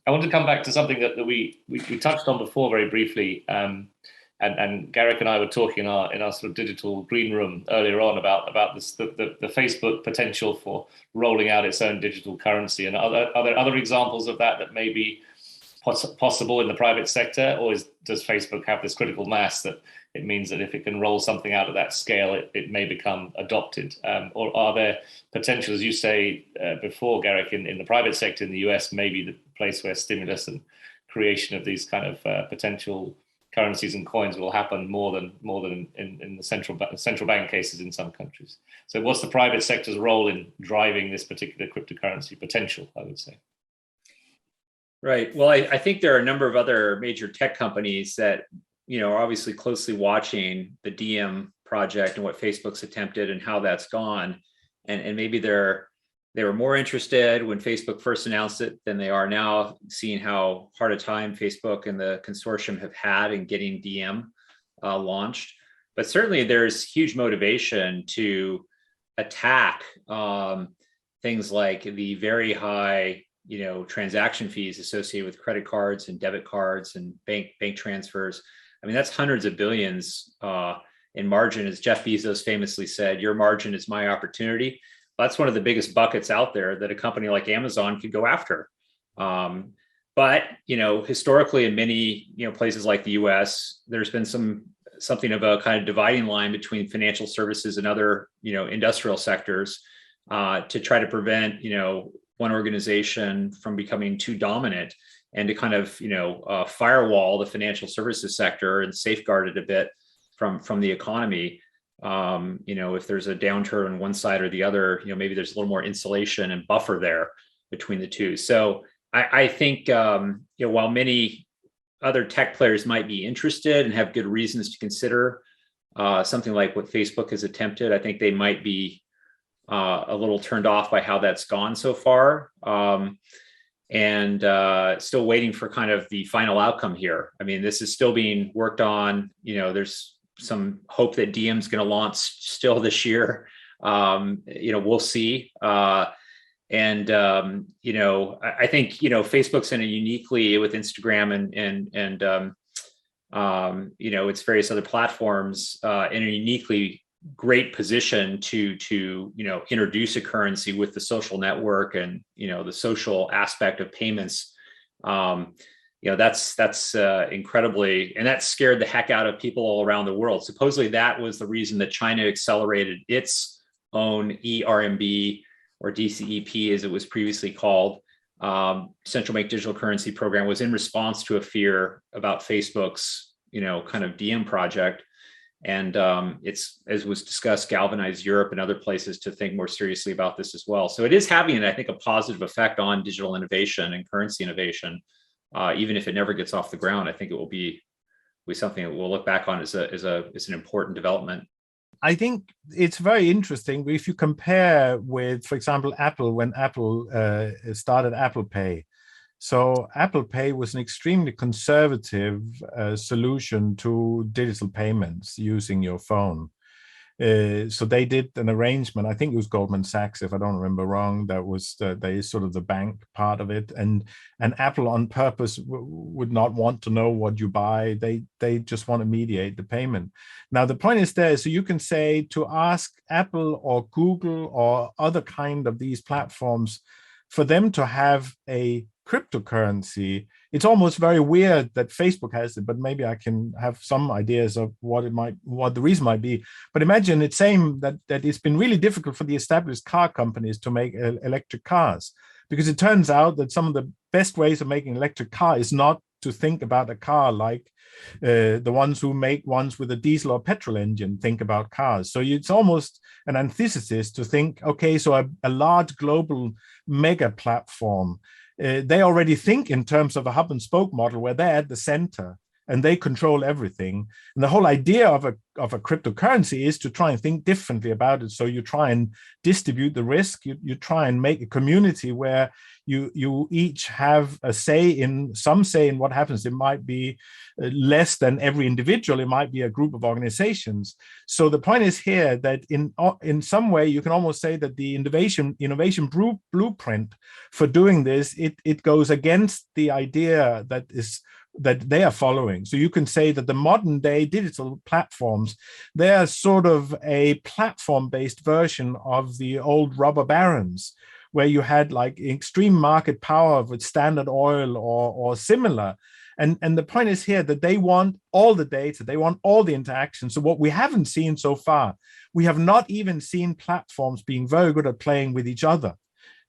I want to come back to something that we touched on before very briefly, and Garrick and I were talking in our sort of digital green room earlier on about this, the Facebook potential for rolling out its own digital currency. And are there other examples of that may be possible in the private sector, or does Facebook have this critical mass that it means that if it can roll something out at that scale, it may become adopted? Or are there potential, as you say before, Garrick, in the private sector in the US, maybe the place where stimulus and creation of these kind of potential currencies and coins will happen more than in the central bank cases in some countries? So what's the private sector's role in driving this particular cryptocurrency potential, I would say? Right. Well, I think there are a number of other major tech companies that are obviously closely watching the Diem project and what Facebook's attempted and how that's gone, and maybe they were more interested when Facebook first announced it than they are now, seeing how hard a time Facebook and the consortium have had in getting Diem launched. But certainly, there's huge motivation to attack things like the very high transaction fees associated with credit cards and debit cards and bank transfers. I mean, that's hundreds of billions in margin. As Jeff Bezos famously said, your margin is my opportunity. That's one of the biggest buckets out there that a company like Amazon could go after. But historically, in many places like the US, there's been something of a kind of dividing line between financial services and other industrial sectors to try to prevent one organization from becoming too dominant, and to kind of firewall the financial services sector and safeguard it a bit from the economy. If there's a downturn on one side or the other, maybe there's a little more insulation and buffer there between the two. So I think while many other tech players might be interested and have good reasons to consider something like what Facebook has attempted, I think they might be a little turned off by how that's gone so far, and still waiting for kind of the final outcome here. I mean, this is still being worked on. There's some hope that Diem's going to launch still this year. We'll see. I think Facebook's in a uniquely, with Instagram and its various other platforms, in a uniquely great position to introduce a currency with the social network and the social aspect of payments. That's incredibly, and that scared the heck out of people all around the world. Supposedly that was the reason that China accelerated its own ERMB, or DCEP as it was previously called, central bank digital currency program, was in response to a fear about Facebook's kind of Diem project. And it's, as was discussed, galvanized Europe and other places to think more seriously about this as well. So it is having, I think, a positive effect on digital innovation and currency innovation. Even if it never gets off the ground, I think it will be something that we'll look back on as an important development. I think it's very interesting if you compare with, for example, Apple, when Apple started Apple Pay. So Apple Pay was an extremely conservative solution to digital payments using your phone. So they did an arrangement, I think it was Goldman Sachs, if I don't remember wrong, that was they sort of the bank part of it. And Apple on purpose would not want to know what you buy. They just want to mediate the payment. Now, the point is there, so you can say to ask Apple or Google or other kind of these platforms for them to have a cryptocurrency. It's almost very weird that Facebook has it, but maybe I can have some ideas of what the reason might be. But imagine it's saying that it's been really difficult for the established car companies to make electric cars, because it turns out that some of the best ways of making electric car is not to think about a car like the ones who make ones with a diesel or petrol engine think about cars. So it's almost an antithesis to think, okay, so a large global mega platform, they already think in terms of a hub and spoke model where they're at the center and they control everything. And the whole idea of a cryptocurrency is to try and think differently about it. So you try and distribute the risk. You try and make a community where you each have some say in what happens. It might be less than every individual. It might be a group of organizations. So the point is here that in some way you can almost say that the innovation blueprint for doing this, it goes against the idea that they are following. So you can say that the modern day digital platforms, they are sort of a platform-based version of the old robber barons, where you had like extreme market power with Standard Oil or similar. And the point is here that they want all the data, they want all the interactions. So what we haven't seen so far, we have not even seen platforms being very good at playing with each other.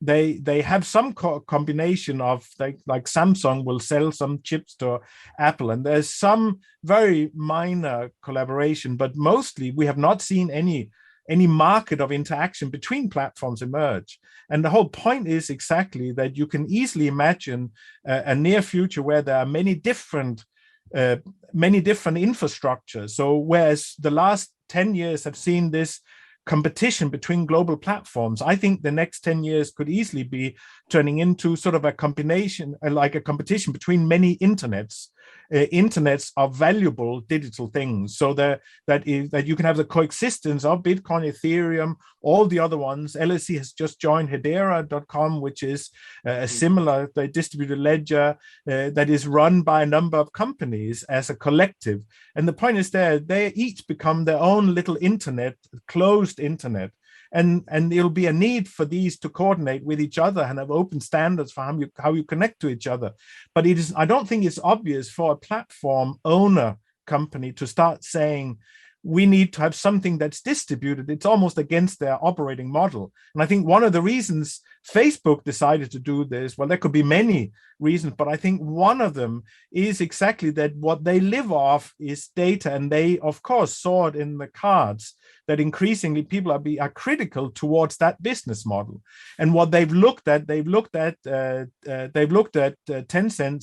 They have some combination of like Samsung will sell some chips to Apple, and there's some very minor collaboration, but mostly we have not seen any market of interaction between platforms emerge. And the whole point is exactly that you can easily imagine a near future where there are many different infrastructures. So whereas the last 10 years have seen this competition between global platforms, I think the next 10 years could easily be turning into sort of a combination, like a competition between many internets of valuable digital things. So that you can have the coexistence of Bitcoin, Ethereum, all the other ones. LSE has just joined Hedera.com, which is a similar distributed ledger that is run by a number of companies as a collective. And the point is they each become their own little internet, closed internet. And there'll be a need for these to coordinate with each other and have open standards for how you connect to each other. But I don't think it's obvious for a platform owner company to start saying, we need to have something that's distributed. It's almost against their operating model. And I think one of the reasons Facebook decided to do this, well, there could be many reasons, but I think one of them is exactly that what they live off is data. And they, of course, saw it in the cards that increasingly people are critical towards that business model. And what they've looked at Tencent's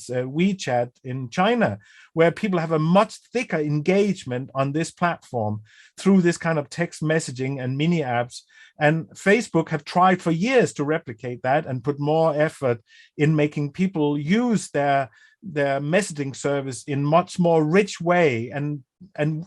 WeChat in China, where people have a much thicker engagement on this platform through this kind of text messaging and mini apps. And Facebook have tried for years to replicate that and put more effort in making people use their messaging service in much more rich way. And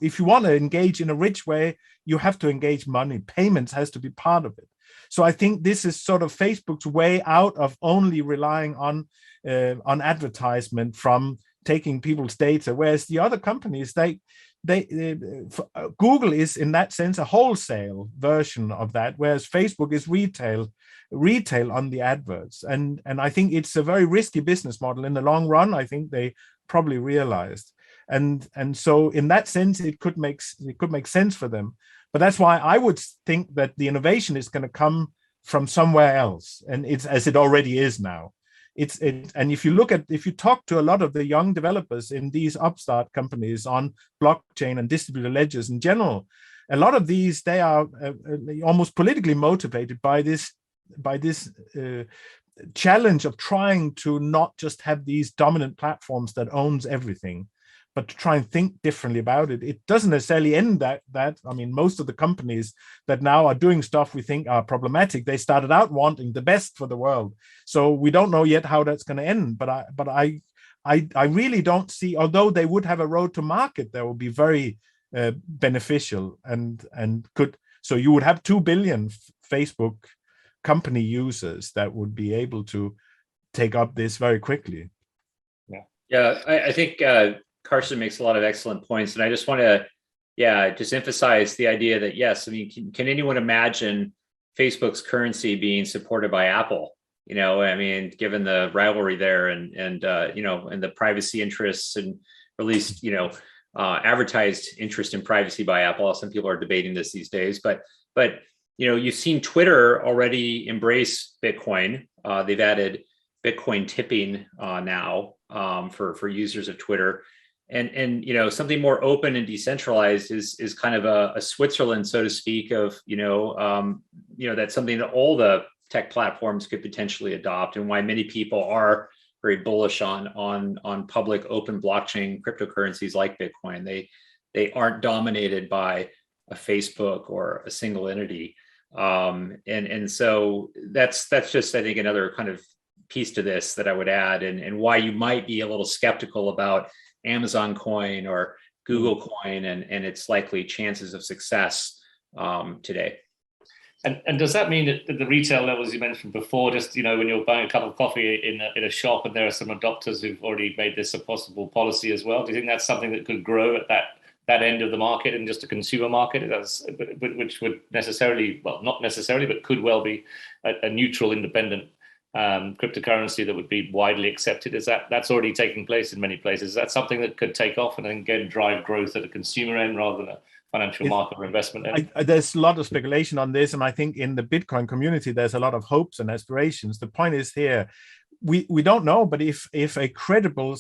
if you want to engage in a rich way, you have to engage money. Payments has to be part of it. So I think this is sort of Facebook's way out of only relying on advertisement from taking people's data, whereas the other companies, Google is in that sense a wholesale version of that, whereas Facebook is retail on the adverts. And I think it's a very risky business model in the long run. I think they probably realized. And so in that sense, it could make sense for them. But that's why I would think that the innovation is going to come from somewhere else, and it's as it already is now. And if you talk to a lot of the young developers in these upstart companies on blockchain and distributed ledgers in general, a lot of these, they are almost politically motivated by this challenge of trying to not just have these dominant platforms that owns everything, but to try and think differently about it. It doesn't necessarily end that. I mean, most of the companies that now are doing stuff we think are problematic, they started out wanting the best for the world. So we don't know yet how that's going to end. But I really don't see, although they would have a road to market, that would be very beneficial and could. So you would have 2 billion Facebook company users that would be able to take up this very quickly. Yeah, I think Carsten makes a lot of excellent points, and I just want to, just emphasize the idea that yes, I mean, can anyone imagine Facebook's currency being supported by Apple? You know, I mean, given the rivalry there, and the privacy interests, and at least advertised interest in privacy by Apple. Some people are debating this these days, but you've seen Twitter already embrace Bitcoin. They've added Bitcoin tipping now for users of Twitter. And something more open and decentralized is kind of a Switzerland, so to speak, of that's something that all the tech platforms could potentially adopt, and why many people are very bullish on public open blockchain cryptocurrencies like Bitcoin. They aren't dominated by a Facebook or a single entity, and so that's just, I think, another kind of piece to this that I would add, and why you might be a little skeptical about Amazon coin or Google coin and its likely chances of success today. And does that mean that the retail levels you mentioned before, just when you're buying a cup of coffee in a shop, and there are some adopters who've already made this a possible policy as well? Do you think that's something that could grow at that end of the market, and just a consumer market, which would necessarily, well, not necessarily, but could well be a neutral, independent cryptocurrency that would be widely accepted? That's already taking place in many places? Is that something that could take off and again drive growth at a consumer end rather than a financial market or investment end? There's a lot of speculation on this, and I think in the Bitcoin community there's a lot of hopes and aspirations. The point is here, we don't know, but if a credible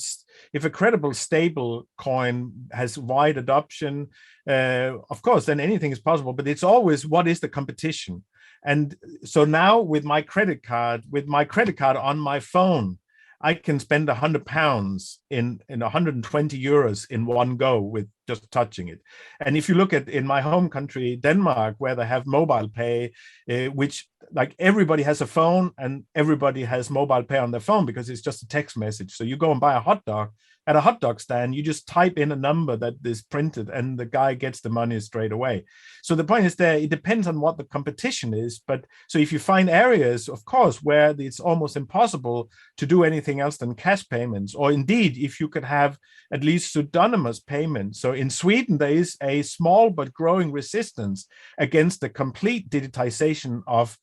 stable coin has wide adoption, of course, then anything is possible. But it's always, what is the competition? And so now with my credit card on my phone, I can spend £100 in 120 euros in one go with just touching it. And if you look at in my home country, Denmark, where they have mobile pay, which like everybody has a phone and everybody has mobile pay on their phone because it's just a text message. So you go and buy a hot dog at a hot dog stand, you just type in a number that is printed and the guy gets the money straight away. So the point is there, it depends on what the competition is. But so if you find areas, of course, where it's almost impossible to do anything else than cash payments, or indeed, if you could have at least pseudonymous payments. So in Sweden, there is a small but growing resistance against the complete digitization of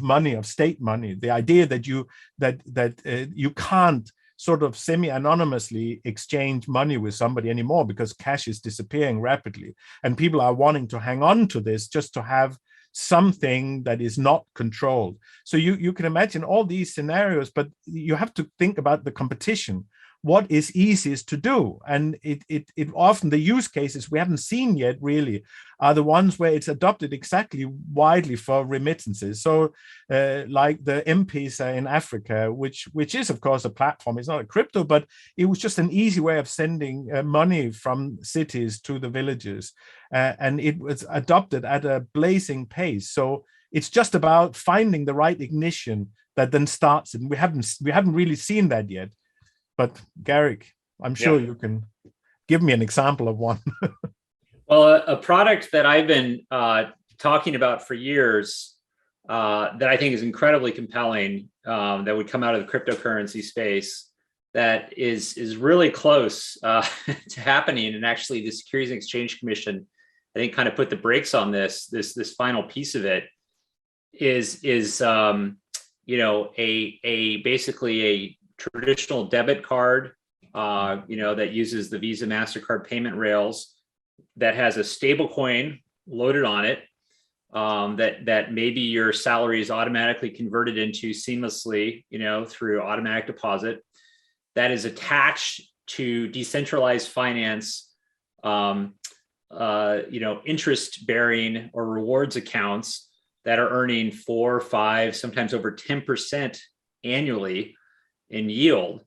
money, of state money. The idea that you can't sort of semi-anonymously exchange money with somebody anymore because cash is disappearing rapidly. And people are wanting to hang on to this just to have something that is not controlled. So you can imagine all these scenarios, but you have to think about the competition. What is easiest to do? And it often, the use cases we haven't seen yet really are the ones where it's adopted exactly widely for remittances. So like the M-Pesa in Africa, which is of course a platform, it's not a crypto, but it was just an easy way of sending money from cities to the villages. And it was adopted at a blazing pace. So it's just about finding the right ignition that then starts it. And we haven't really seen that yet. But Garrick, I'm sure you can give me an example of one. Well, a product that I've been talking about for years that I think is incredibly compelling, that would come out of the cryptocurrency space, that is really close to happening. And actually, the Securities and Exchange Commission, I think, kind of put the brakes on this final piece of it is basically a traditional debit card, that uses the Visa MasterCard payment rails, that has a stable coin loaded on it, that maybe your salary is automatically converted into seamlessly, through automatic deposit, that is attached to decentralized finance, interest-bearing or rewards accounts that are earning 4, 5, sometimes over 10% annually in yield.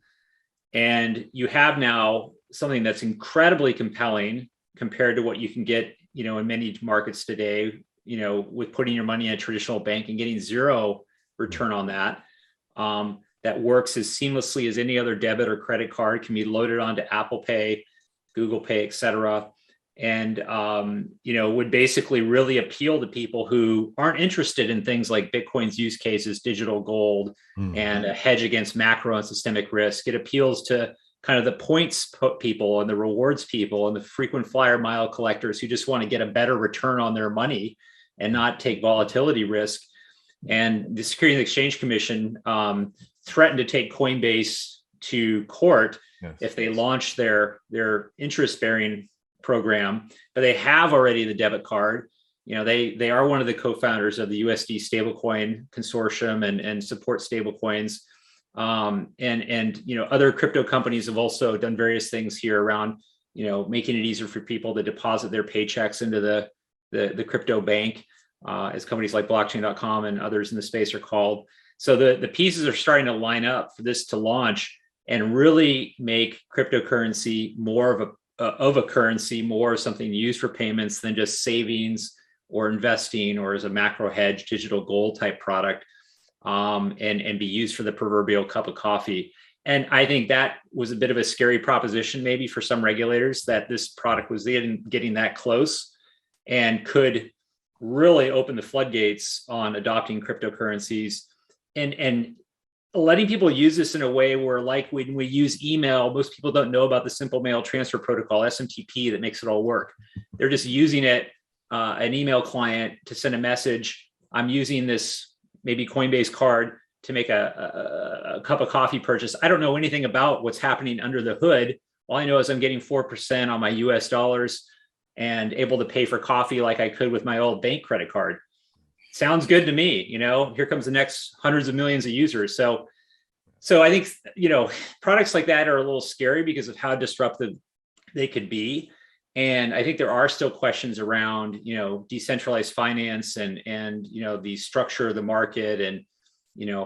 And you have now something that's incredibly compelling compared to what you can get, in many markets today, with putting your money in a traditional bank and getting zero return on that. That works as seamlessly as any other debit or credit card, can be loaded onto Apple Pay, Google Pay, et cetera. And, would basically really appeal to people who aren't interested in things like Bitcoin's use cases, digital gold, and a hedge against macro and systemic risk. It appeals to kind of the points people and the rewards people and the frequent flyer mile collectors who just want to get a better return on their money and not take volatility risk. And the Securities and Exchange Commission threatened to take Coinbase to court if they launch their interest-bearing program, but they have already the debit card. they are one of the co-founders of the USD stablecoin consortium and support stablecoins. Other crypto companies have also done various things here around, making it easier for people to deposit their paychecks into the crypto bank, as companies like blockchain.com and others in the space are called. So the pieces are starting to line up for this to launch and really make cryptocurrency more of a currency, more something used for payments than just savings or investing or as a macro hedge digital gold type product, and be used for the proverbial cup of coffee. And I think that was a bit of a scary proposition maybe for some regulators, that this product was getting that close and could really open the floodgates on adopting cryptocurrencies and letting people use this in a way where, like when we use email, most people don't know about the simple mail transfer protocol, SMTP, that makes it all work. They're just using it, an email client, to send a message. I'm using this maybe Coinbase card to make a cup of coffee purchase. I don't know anything about what's happening under the hood. All I know is I'm getting 4% on my US dollars and able to pay for coffee like I could with my old bank credit card. Sounds good to me. Here comes the next hundreds of millions of users. So I think, products like that are a little scary because of how disruptive they could be. And I think there are still questions around, decentralized finance and the structure of the market and,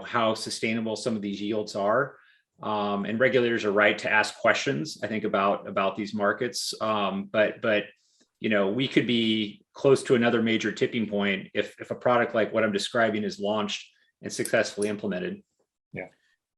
how sustainable some of these yields are. And regulators are right to ask questions, I think, about these markets. But we could be close to another major tipping point if a product like what I'm describing is launched and successfully implemented. Yeah.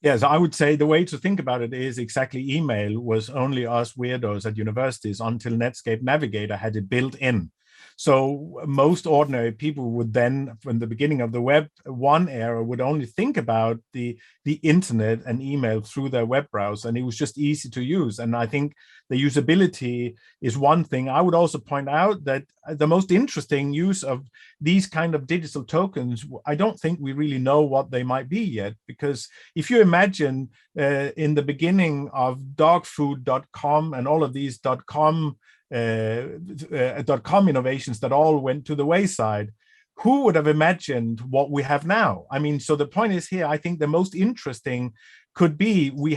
Yes, I would say the way to think about it is exactly email was only us weirdos at universities until Netscape Navigator had it built in. So most ordinary people would then, from the beginning of the Web 1 era, would only think about the internet and email through their web browser, and it was just easy to use. And I think the usability is one thing. I would also point out that the most interesting use of these kind of digital tokens, I don't think we really know what they might be yet, because if you imagine in the beginning of dogfood.com and all of these .com innovations that all went to the wayside, who would have imagined what we have now? I mean, so the point is here, I think the most interesting could be we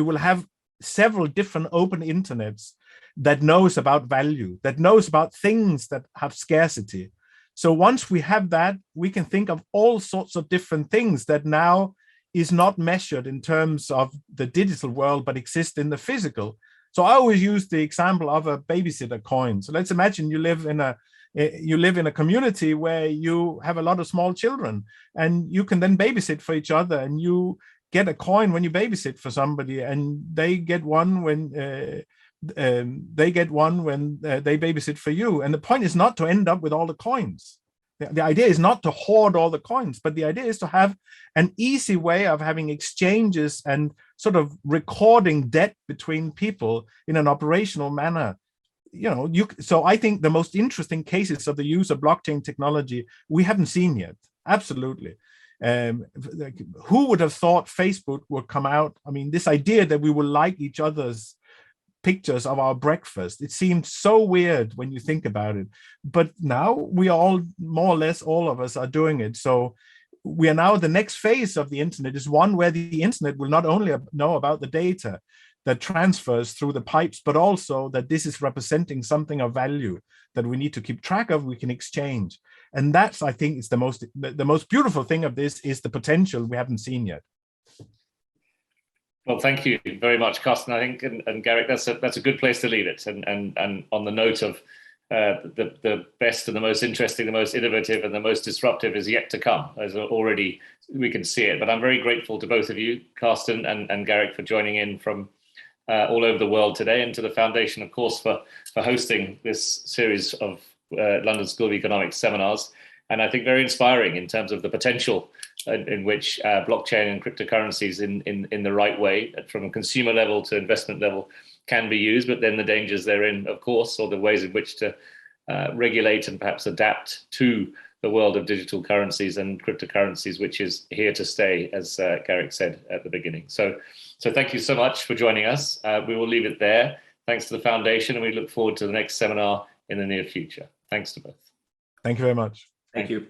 will have several different open internets that knows about value, that knows about things that have scarcity. So once we have that, we can think of all sorts of different things that now is not measured in terms of the digital world, but exist in the physical. So I always use the example of a babysitter coin. So let's imagine you live in a community where you have a lot of small children, and you can then babysit for each other, and you get a coin when you babysit for somebody, and they get one when they babysit for you. And the point is not to end up with all the coins. The idea is not to hoard all the coins, but the idea is to have an easy way of having exchanges and sort of recording debt between people in an operational manner. So I think the most interesting cases of the use of blockchain technology we haven't seen yet. Absolutely. Who would have thought Facebook would come out? I mean, this idea that we will like each other's pictures of our breakfast, it seems so weird when you think about it, but now we all, more or less all of us, are doing it. So we are now, the next phase of the internet is one where the internet will not only know about the data that transfers through the pipes, but also that this is representing something of value that we need to keep track of, we can exchange. And that's, I think, is the most beautiful thing of this, is the potential we haven't seen yet. Well, thank you very much, Carsten. I think, and Garrick, that's a good place to leave it. And on the note of the best and the most interesting, the most innovative and the most disruptive is yet to come, as already we can see it. But I'm very grateful to both of you, Carsten and Garrick, for joining in from all over the world today, and to the Foundation, of course, for hosting this series of London School of Economics seminars. And I think very inspiring in terms of the potential in which blockchain and cryptocurrencies in the right way, from a consumer level to investment level, can be used, but then the dangers therein, of course, or the ways in which to regulate and perhaps adapt to the world of digital currencies and cryptocurrencies, which is here to stay, as Garrick said at the beginning. So thank you so much for joining us. We will leave it there. Thanks to the Foundation, and we look forward to the next seminar in the near future. Thanks to both. Thank you very much. Thank you.